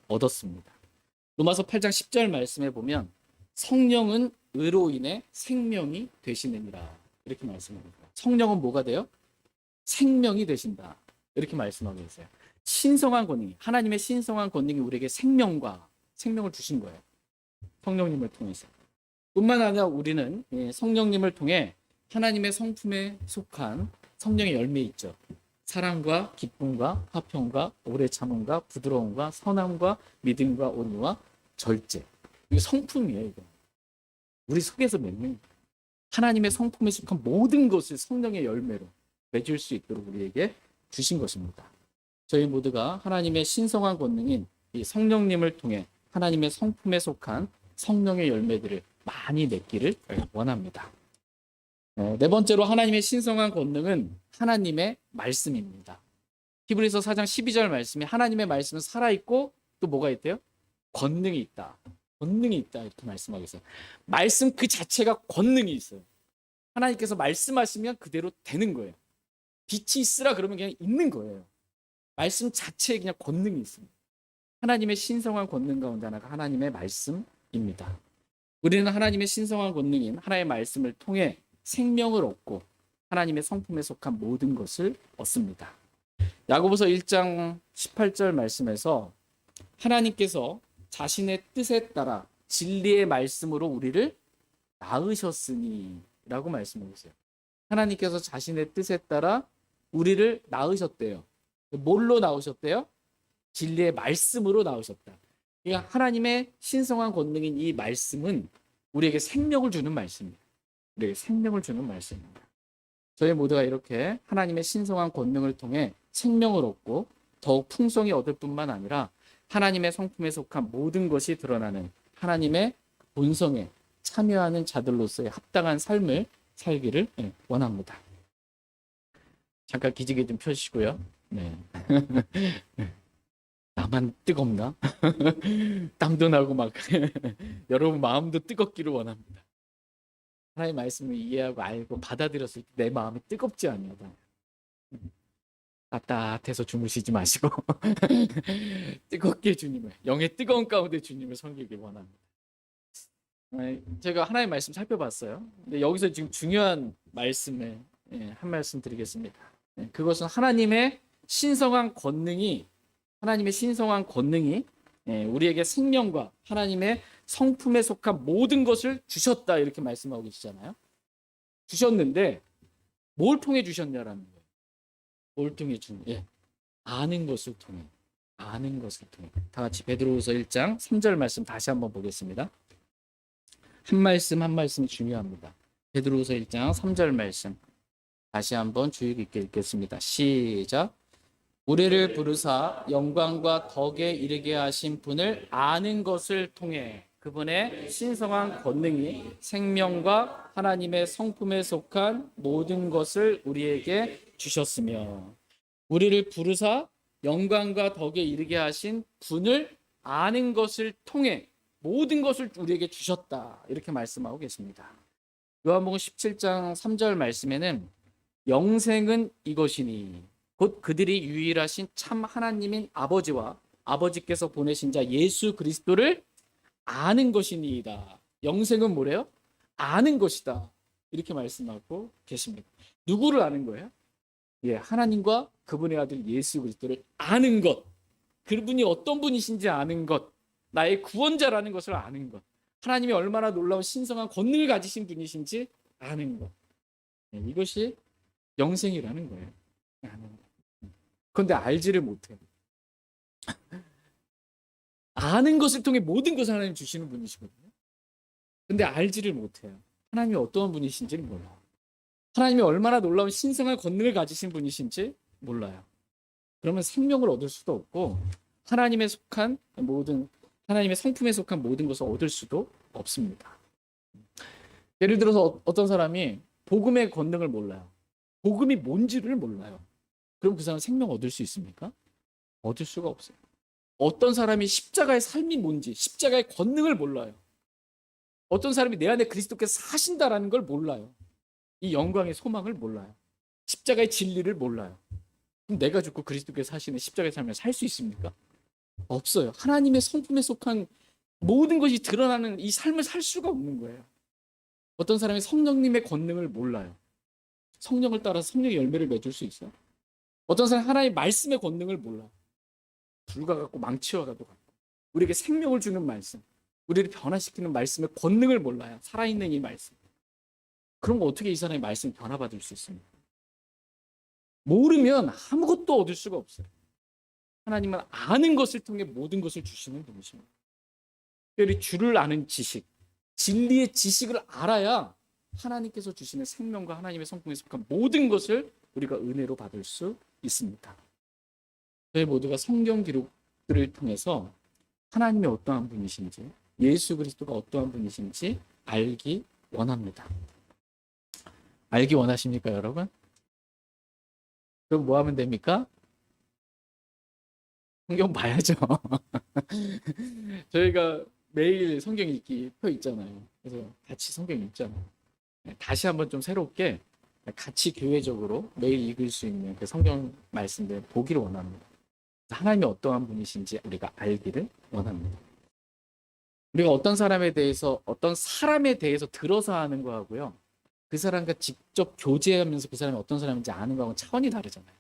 얻었습니다. 로마서 8장 10절 말씀에 보면 성령은 의로 인해 생명이 되시느니라 이렇게 말씀합니다. 성령은 뭐가 돼요? 생명이 되신다 이렇게 말씀하고 있어요. 신성한 권능이 하나님의 신성한 권능이 우리에게 생명을 주신 거예요. 성령님을 통해서. 뿐만 아니라 우리는 성령님을 통해 하나님의 성품에 속한 성령의 열매 있죠. 사랑과 기쁨과 화평과 오래 참음과 부드러움과 선함과 믿음과 온유와 절제. 이게 성품이에요. 이거. 우리 속에서 맺는 하나님의 성품에 속한 모든 것을 성령의 열매로 맺을 수 있도록 우리에게 주신 것입니다. 저희 모두가 하나님의 신성한 권능인 이 성령님을 통해 하나님의 성품에 속한 성령의 열매들을 많이 맺기를 원합니다. 네 번째로 하나님의 신성한 권능은 하나님의 말씀입니다. 히브리서 4장 12절 말씀에 하나님의 말씀은 살아있고 또 뭐가 있대요? 권능이 있다. 권능이 있다 이렇게 말씀하고 있어요. 말씀 그 자체가 권능이 있어요. 하나님께서 말씀하시면 그대로 되는 거예요. 빛이 있으라 그러면 그냥 있는 거예요. 말씀 자체에 그냥 권능이 있습니다. 하나님의 신성한 권능 가운데 하나가 하나님의 말씀입니다. 우리는 하나님의 신성한 권능인 하나님의 말씀을 통해 생명을 얻고 하나님의 성품에 속한 모든 것을 얻습니다. 야고보서 1장 18절 말씀에서 하나님께서 자신의 뜻에 따라 진리의 말씀으로 우리를 낳으셨으니 라고 말씀하고 있어요. 하나님께서 자신의 뜻에 따라 우리를 낳으셨대요. 뭘로 낳으셨대요? 진리의 말씀으로 낳으셨다. 그러니까 하나님의 신성한 권능인 이 말씀은 우리에게 생명을 주는 말씀입니다. 우리에게 생명을 주는 말씀입니다. 저희 모두가 이렇게 하나님의 신성한 권능을 통해 생명을 얻고 더욱 풍성히 얻을 뿐만 아니라 하나님의 성품에 속한 모든 것이 드러나는 하나님의 본성에 참여하는 자들로서의 합당한 삶을 살기를 원합니다. 잠깐 기지개 좀 펴시고요. 네. 나만 뜨겁나? 땀도 나고 막 여러분 마음도 뜨겁기를 원합니다. 하나님의 말씀을 이해하고 알고 받아들였을 때 내 마음이 뜨겁지 않냐다. 따뜻해서 주무시지 마시고 뜨겁게 주님을, 영의 뜨거운 가운데 주님을 섬기길 원합니다. 제가 하나님의 말씀 살펴봤어요. 근데 여기서 지금 중요한 말씀을 한 말씀 드리겠습니다. 그것은 하나님의 신성한 권능이 우리에게 생명과 하나님의 성품에 속한 모든 것을 주셨다, 이렇게 말씀하고 계시잖아요. 주셨는데 뭘 통해 주셨냐라는 거예요. 뭘 통해 주냐? 아는 것을 통해. 다 같이 베드로후서 1장 3절 말씀 다시 한번 보겠습니다. 한 말씀 한 말씀이 중요합니다. 베드로후서 1장 3절 말씀 다시 한번 주의 깊게 읽겠습니다. 시작. 우리를 부르사 영광과 덕에 이르게 하신 분을 아는 것을 통해 그분의 신성한 권능이 생명과 하나님의 성품에 속한 모든 것을 우리에게 주셨으며, 우리를 부르사 영광과 덕에 이르게 하신 분을 아는 것을 통해 모든 것을 우리에게 주셨다, 이렇게 말씀하고 계십니다. 요한복음 17장 3절 말씀에는 영생은 이것이니 곧 그들이 유일하신 참 하나님인 아버지와 아버지께서 보내신 자 예수 그리스도를 아는 것이니이다. 영생은 뭐래요? 아는 것이다, 이렇게 말씀하고 계십니다. 누구를 아는 거예요? 하나님과 그분의 아들 예수 그리스도를 아는 것. 그분이 어떤 분이신지 아는 것. 나의 구원자라는 것을 아는 것. 하나님이 얼마나 놀라운 신성한 권능을 가지신 분이신지 아는 것. 이것이 영생이라는 거예요. 아는 것. 그런데 알지를 못해요. 아는 것을 통해 모든 것을 하나님 주시는 분이시거든요. 근데 알지를 못해요. 하나님이 어떤 분이신지를 몰라요. 하나님이 얼마나 놀라운 신성한 권능을 가지신 분이신지 몰라요. 그러면 생명을 얻을 수도 없고 하나님의 성품에 속한 모든 것을 얻을 수도 없습니다. 예를 들어서 어떤 사람이 복음의 권능을 몰라요. 복음이 뭔지를 몰라요. 그럼 그 사람은 생명 얻을 수 있습니까? 얻을 수가 없어요. 어떤 사람이 십자가의 삶이 뭔지, 십자가의 권능을 몰라요. 어떤 사람이 내 안에 그리스도께서 사신다라는 걸 몰라요. 이 영광의 소망을 몰라요. 십자가의 진리를 몰라요. 그럼 내가 죽고 그리스도께서 사시는 십자가의 삶을 살 수 있습니까? 없어요. 하나님의 성품에 속한 모든 것이 드러나는 이 삶을 살 수가 없는 거예요. 어떤 사람이 성령님의 권능을 몰라요. 성령을 따라서 성령의 열매를 맺을 수 있어요. 어떤 사람이 하나님의 말씀의 권능을 몰라요. 불과 같고 망치와 같고 우리에게 생명을 주는 말씀, 우리를 변화시키는 말씀의 권능을 몰라요. 살아있는 이 말씀. 그런 거 어떻게 이 사람의 말씀 변화받을 수 있습니까? 모르면 아무것도 얻을 수가 없어요. 하나님은 아는 것을 통해 모든 것을 주시는 분이십니다. 특별히 주를 아는 지식, 진리의 지식을 알아야 하나님께서 주시는 생명과 하나님의 성품에 속한 모든 것을 우리가 은혜로 받을 수 있습니다. 저희 모두가 성경 기록들을 통해서 하나님이 어떠한 분이신지, 예수 그리스도가 어떠한 분이신지 알기 원합니다. 알기 원하십니까, 여러분? 그럼 뭐 하면 됩니까? 성경 봐야죠. 저희가 매일 성경 읽기 표 있잖아요. 그래서 같이 성경 읽잖아요. 다시 한번 좀 새롭게 같이 교회적으로 매일 읽을 수 있는 그 성경 말씀들 보기를 원합니다. 하나님이 어떠한 분이신지 우리가 알기를 원합니다. 우리가 어떤 사람에 대해서 들어서 아는 거하고요, 그 사람과 직접 교제하면서 그 사람이 어떤 사람인지 아는 거하고는 차원이 다르잖아요.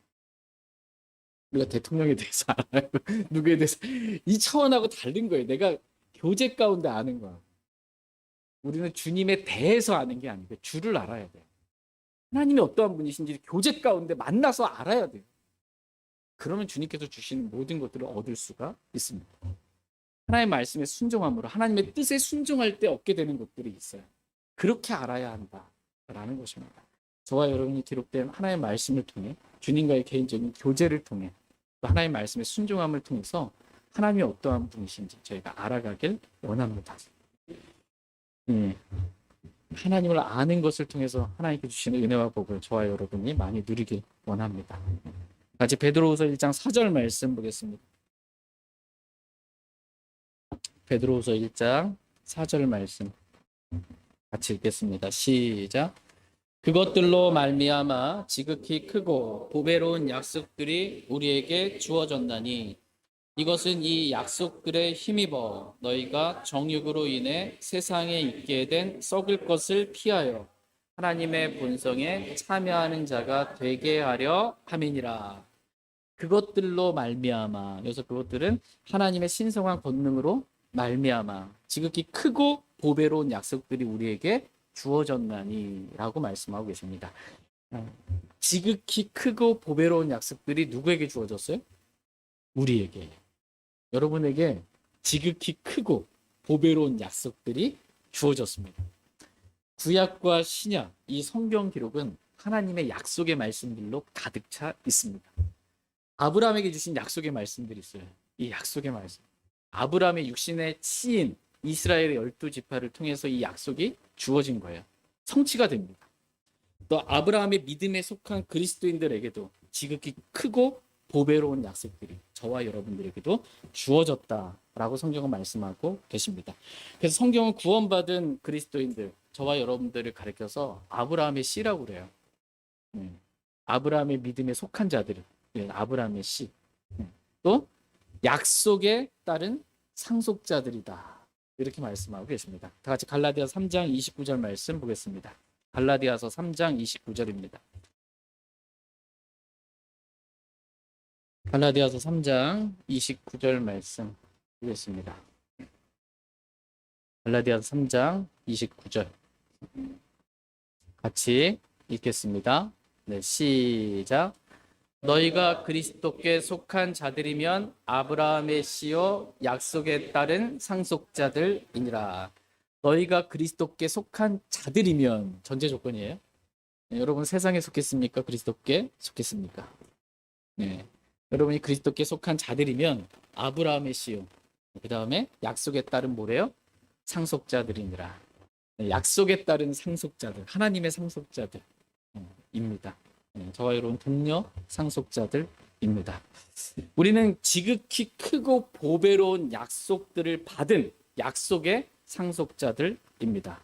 우리가 대통령에 대해서 알아요. 누구에 대해서. 이 차원하고 다른 거예요. 내가 교제 가운데 아는 거하고. 우리는 주님에 대해서 아는 게 아니고 주를 알아야 돼요. 하나님이 어떠한 분이신지 교제 가운데 만나서 알아야 돼요. 그러면 주님께서 주시는 모든 것들을 얻을 수가 있습니다. 하나님의 말씀에 순종함으로 하나님의 뜻에 순종할 때 얻게 되는 것들이 있어요. 그렇게 알아야 한다라는 것입니다. 저와 여러분이 기록된 하나님의 말씀을 통해 주님과의 개인적인 교제를 통해 또 하나님의 말씀에 순종함을 통해서 하나님이 어떠한 분이신지 저희가 알아가길 원합니다. 하나님을 아는 것을 통해서 하나님께 주시는 은혜와 복을 저와 여러분이 많이 누리길 원합니다. 같이 베드로후서 1장 4절 말씀 보겠습니다. 베드로후서 1장 4절 말씀 같이 읽겠습니다. 시작. 그것들로 말미암아 지극히 크고 보배로운 약속들이 우리에게 주어졌나니 이것은 이 약속들에 힘입어 너희가 정욕으로 인해 세상에 있게 된 썩을 것을 피하여 하나님의 본성에 참여하는 자가 되게 하려 함이니라. 그것들로 말미암아, 여기서 그것들은 하나님의 신성한 권능으로 말미암아 지극히 크고 보배로운 약속들이 우리에게 주어졌나니 라고 말씀하고 계십니다. 지극히 크고 보배로운 약속들이 누구에게 주어졌어요? 우리에게. 여러분에게 지극히 크고 보배로운 약속들이 주어졌습니다. 구약과 신약, 이 성경 기록은 하나님의 약속의 말씀들로 가득 차 있습니다. 아브라함에게 주신 약속의 말씀들이 있어요. 이 약속의 말씀. 아브라함의 육신의 씨인 이스라엘의 12지파를 통해서 이 약속이 주어진 거예요. 성취가 됩니다. 또 아브라함의 믿음에 속한 그리스도인들에게도 지극히 크고 보배로운 약속들이 저와 여러분들에게도 주어졌다라고 성경은 말씀하고 계십니다. 그래서 성경은 구원받은 그리스도인들, 저와 여러분들을 가리켜서 아브라함의 씨라고 그래요. 아브라함의 믿음에 속한 자들을 아브라함의 씨. 또 약속에 따른 상속자들이다. 이렇게 말씀하고 계십니다. 다 같이 갈라디아서 3장 29절 말씀 보겠습니다. 갈라디아서 3장 29절입니다. 갈라디아서 3장 29절 말씀 보겠습니다. 갈라디아서 3장 29절 같이 읽겠습니다. 네, 시작. 너희가 그리스도께 속한 자들이면 아브라함의 씨요 약속에 따른 상속자들이니라. 너희가 그리스도께 속한 자들이면 전제 조건이에요. 네, 여러분 세상에 속했습니까? 그리스도께 속했습니까? 네. 여러분이 그리스도께 속한 자들이면 아브라함의 씨요. 그 다음에 약속에 따른 뭐래요? 상속자들이니라. 네, 약속에 따른 상속자들, 하나님의 상속자들입니다. 저와 여러분 동료 상속자들입니다. 우리는 지극히 크고 보배로운 약속들을 받은 약속의 상속자들입니다.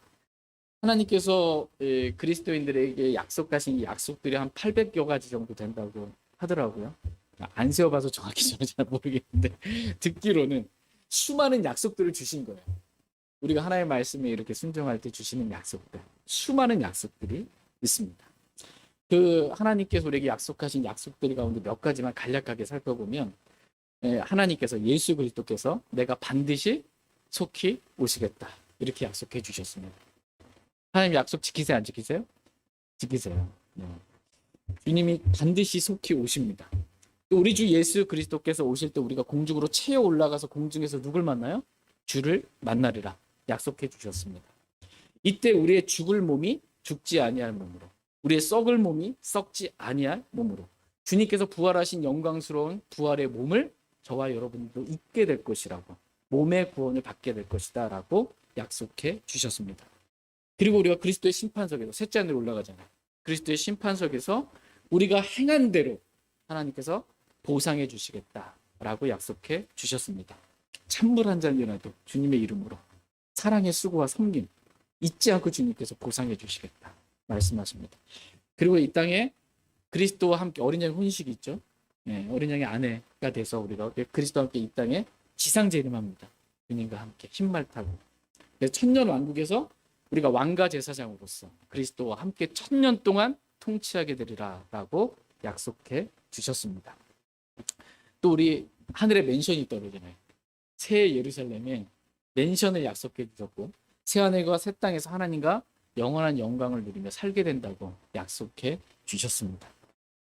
하나님께서 그리스도인들에게 약속하신 이 약속들이 한 800여 가지 정도 된다고 하더라고요. 안 세어봐서 정확히 저는 잘 모르겠는데 듣기로는 수많은 약속들을 주신 거예요. 우리가 하나님의 말씀에 이렇게 순종할 때 주시는 약속들, 수많은 약속들이 있습니다. 그 하나님께서 우리에게 약속하신 약속들 가운데 몇 가지만 간략하게 살펴보면 하나님께서 예수 그리스도께서 내가 반드시 속히 오시겠다 이렇게 약속해 주셨습니다. 하나님 약속 지키세요 안 지키세요? 지키세요. 네. 주님이 반드시 속히 오십니다. 우리 주 예수 그리스도께서 오실 때 우리가 공중으로 채어 올라가서 공중에서 누굴 만나요? 주를 만나리라 약속해 주셨습니다. 이때 우리의 죽을 몸이 죽지 아니할 몸으로, 우리의 썩을 몸이 썩지 아니할 몸으로 주님께서 부활하신 영광스러운 부활의 몸을 저와 여러분도 입게 될 것이라고, 몸의 구원을 받게 될 것이다 라고 약속해 주셨습니다. 그리고 우리가 그리스도의 심판석에서 셋째 하늘에 올라가잖아요. 그리스도의 심판석에서 우리가 행한 대로 하나님께서 보상해 주시겠다라고 약속해 주셨습니다. 찬물 한 잔이라도 주님의 이름으로 사랑의 수고와 섬김 잊지 않고 주님께서 보상해 주시겠다 말씀하십니다. 그리고 이 땅에 그리스도와 함께 어린 양의 혼식이 있죠. 네, 어린 양의 아내가 돼서 우리가 그리스도와 함께 이 땅에 지상재림합니다. 주님과 함께 흰말 타고. 그래서 천년 왕국에서 우리가 왕과 제사장으로서 그리스도와 함께 1000년 동안 통치하게 되리라라고 약속해 주셨습니다. 또 우리 하늘에 맨션이 있다고 그러잖아요. 새 예루살렘에 맨션을 약속해 주셨고 새 하늘과 새 땅에서 하나님과 영원한 영광을 누리며 살게 된다고 약속해 주셨습니다.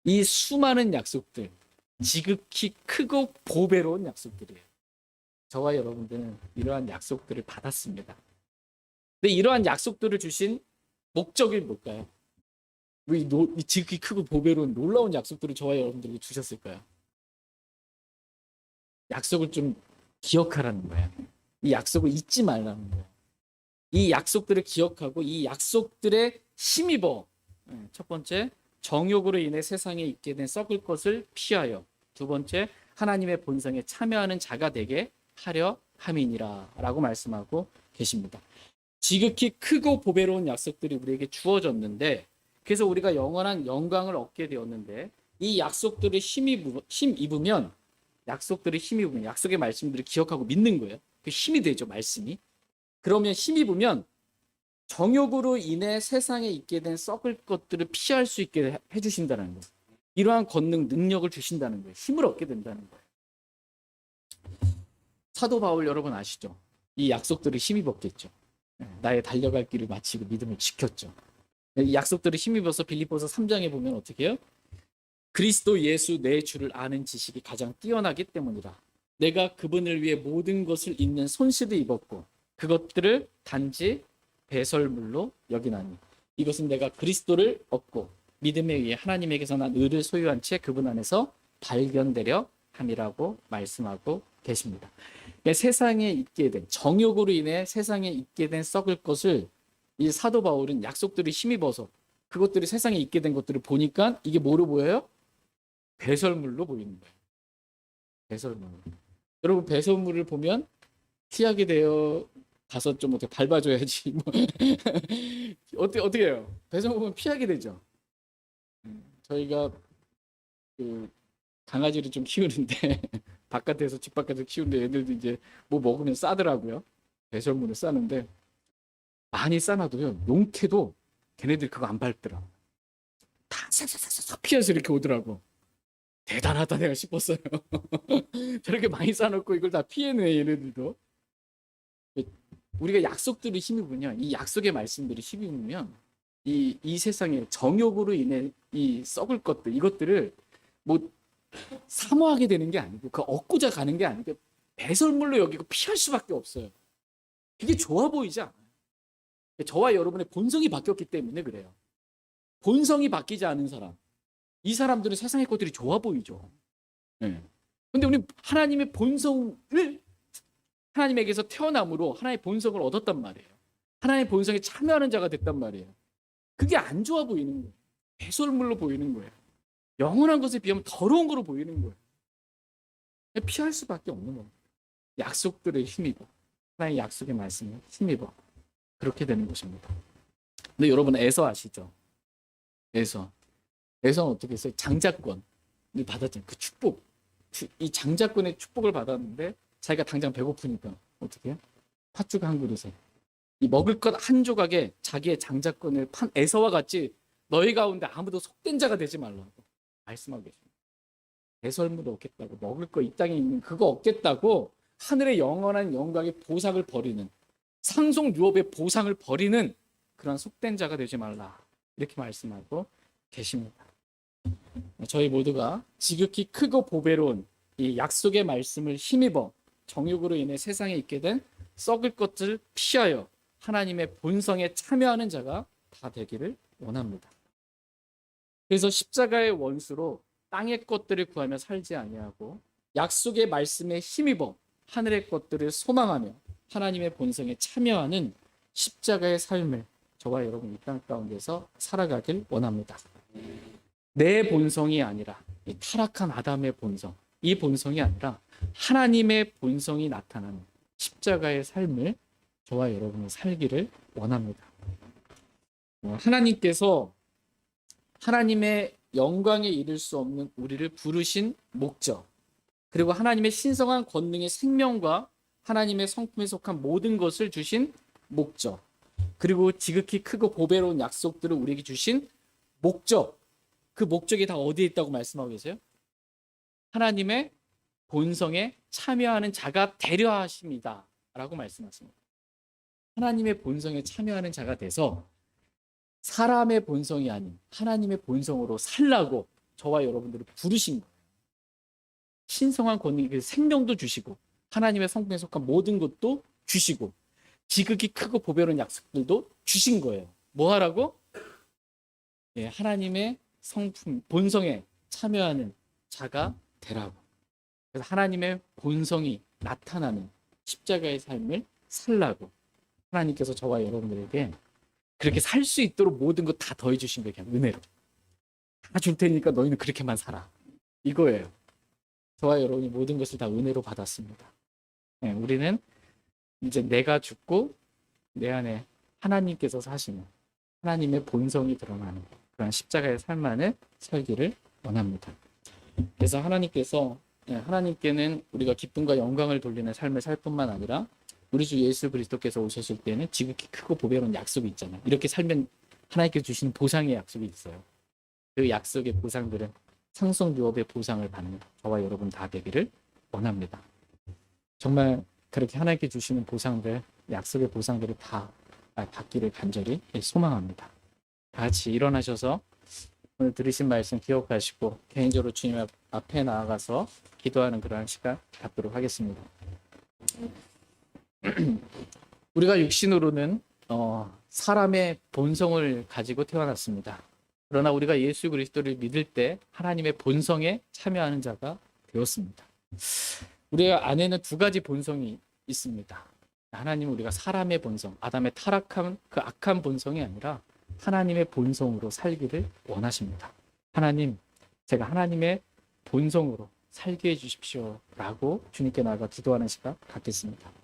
이 수많은 약속들, 지극히 크고 보배로운 약속들이에요. 저와 여러분들은 이러한 약속들을 받았습니다. 근데 이러한 약속들을 주신 목적이 뭘까요? 왜 이 지극히 크고 보배로운 놀라운 약속들을 저와 여러분들에게 주셨을까요? 약속을 좀 기억하라는 거예요. 이 약속을 잊지 말라는 거예요. 이 약속들을 기억하고 이 약속들에 힘입어. 첫 번째, 정욕으로 인해 세상에 있게 된 썩을 것을 피하여. 두 번째, 하나님의 본성에 참여하는 자가 되게 하려 함이니라 라고 말씀하고 계십니다. 지극히 크고 보배로운 약속들이 우리에게 주어졌는데, 그래서 우리가 영원한 영광을 얻게 되었는데, 이 약속들을 힘입으면 약속의 말씀들을 기억하고 믿는 거예요. 그 힘이 되죠, 말씀이. 그러면 힘입으면 정욕으로 인해 세상에 있게 된 썩을 것들을 피할 수 있게 해주신다는 거예요. 이러한 권능, 능력을 주신다는 거예요. 힘을 얻게 된다는 거예요. 사도 바울 여러분 아시죠? 이 약속들을 힘입었겠죠. 나의 달려갈 길을 마치고 믿음을 지켰죠. 이 약속들을 힘입어서 빌립보서 3장에 보면 어떻게 해요? 그리스도 예수 내 주를 아는 지식이 가장 뛰어나기 때문이라. 내가 그분을 위해 모든 것을 잊는 손실을 입었고 그것들을 단지 배설물로 여기나니 이것은 내가 그리스도를 얻고 믿음에 의해 하나님에게서 난 의를 소유한 채 그분 안에서 발견되려 함이라고 말씀하고 계십니다. 그러니까 세상에 있게 된 정욕으로 인해 세상에 있게 된 썩을 것을 이 사도 바울은 약속들을 힘입어서 그것들이 세상에 있게 된 것들을 보니까 이게 뭐로 보여요? 배설물로 보이는 거예요. 배설물. 여러분 배설물을 보면 피하게 되어 가서 좀 어떻게 밟아줘야지. 뭐. 어떻게 해요? 배설물 보면 피하게 되죠. 저희가 그 강아지를 좀 키우는데 바깥에서 집 바깥에서 키우는데 애들도 이제 뭐 먹으면 싸더라고요. 배설물을 싸는데 많이 싸놔도요. 용태도 걔네들 그거 안 밟더라. 다 싹싹싹싹 피해서 이렇게 오더라고. 대단하다 내가 싶었어요. 저렇게 많이 싸놓고 이걸 다 피해내 얘네들도. 우리가 약속들을 힘입으면 이 약속의 말씀들을 힘입으면 이 세상에 정욕으로 인해 이 썩을 것들 이것들을 뭐 사모하게 되는 게 아니고 그 얻고자 가는 게 아니고 배설물로 여기고 피할 수밖에 없어요. 그게 좋아 보이지 않아요. 저와 여러분의 본성이 바뀌었기 때문에 그래요. 본성이 바뀌지 않은 사람, 이 사람들은 세상의 것들이 좋아 보이죠. 네. 근데 우리 하나님의 본성을 하나님에게서 태어남으로 하나님의 본성을 얻었단 말이에요. 하나님의 본성에 참여하는 자가 됐단 말이에요. 그게 안 좋아 보이는 거예요. 배설물로 보이는 거예요. 영원한 것에 비하면 더러운 거로 보이는 거예요. 피할 수밖에 없는 겁니다. 약속들을 힘입어. 하나님의 약속의 말씀을 힘입어. 그렇게 되는 것입니다. 근데 여러분 에서 아시죠? 에서는 어떻게 했어요? 장자권을 받았잖아요. 그 축복. 이 장자권의 축복을 받았는데 자기가 당장 배고프니까 어떻게 해요? 팥죽 한 그릇에 이 먹을 것 한 조각에 자기의 장자권을 판 에서와 같이 너희 가운데 아무도 속된 자가 되지 말라고 말씀하고 계십니다. 배설물 얻겠다고 먹을 거 이 땅에 있는 그거 얻겠다고 하늘의 영원한 영광의 보상을 버리는 상속 유업의 보상을 버리는 그런 속된 자가 되지 말라 이렇게 말씀하고 계십니다. 저희 모두가 지극히 크고 보배로운 이 약속의 말씀을 힘입어 정욕으로 인해 세상에 있게 된 썩을 것을 피하여 하나님의 본성에 참여하는 자가 다 되기를 원합니다. 그래서 십자가의 원수로 땅의 것들을 구하며 살지 아니하고 약속의 말씀에 힘입어 하늘의 것들을 소망하며 하나님의 본성에 참여하는 십자가의 삶을 저와 여러분 이 땅 가운데서 살아가길 원합니다. 내 본성이 아니라 이 타락한 아담의 본성, 이 본성이 아니라 하나님의 본성이 나타나는 십자가의 삶을 저와 여러분이 살기를 원합니다. 하나님께서 하나님의 영광에 이를 수 없는 우리를 부르신 목적, 그리고 하나님의 신성한 권능의 생명과 하나님의 성품에 속한 모든 것을 주신 목적, 그리고 지극히 크고 보배로운 약속들을 우리에게 주신 목적, 그 목적이 다 어디에 있다고 말씀하고 계세요? 하나님의 본성에 참여하는 자가 되려 하십니다 라고 말씀하십니다. 하나님의 본성에 참여하는 자가 돼서 사람의 본성이 아닌 하나님의 본성으로 살라고 저와 여러분들을 부르신 거예요. 신성한 권위, 생명도 주시고 하나님의 성품에 속한 모든 것도 주시고 지극히 크고 보배로운 약속들도 주신 거예요. 뭐 하라고? 예, 하나님의 성품, 본성에 참여하는 자가 되라고. 그래서 하나님의 본성이 나타나는 십자가의 삶을 살라고 하나님께서 저와 여러분들에게 그렇게 살 수 있도록 모든 것 다 더해 주신 거예요. 그냥 은혜로. 다 줄 테니까 너희는 그렇게만 살아. 이거예요. 저와 여러분이 모든 것을 다 은혜로 받았습니다. 네, 우리는 이제 내가 죽고 내 안에 하나님께서 사시는 하나님의 본성이 드러나는 그런 십자가의 삶 안에 살기를 원합니다. 그래서 하나님께는 우리가 기쁨과 영광을 돌리는 삶을 살 뿐만 아니라 우리 주 예수 그리스도께서 오셨을 때는 지극히 크고 보배로운 약속이 있잖아요. 이렇게 살면 하나님께서 주시는 보상의 약속이 있어요. 그 약속의 보상들은 상속 유업의 보상을 받는 저와 여러분 다 되기를 원합니다. 정말 그렇게 하나님께 주시는 보상들, 약속의 보상들을 다 받기를 간절히 소망합니다. 다 같이 일어나셔서 오늘 들으신 말씀 기억하시고 개인적으로 주님 앞에 나아가서 기도하는 그러한 시간 갖도록 하겠습니다. 우리가 육신으로는 사람의 본성을 가지고 태어났습니다. 그러나 우리가 예수 그리스도를 믿을 때 하나님의 본성에 참여하는 자가 되었습니다. 우리 안에는 두 가지 본성이 있습니다. 하나님은 우리가 사람의 본성, 아담의 타락한 그 악한 본성이 아니라 하나님의 본성으로 살기를 원하십니다. 하나님, 제가 하나님의 본성으로 살게 해주십시오 라고 주님께 나아가 기도하는 시간 갖겠습니다.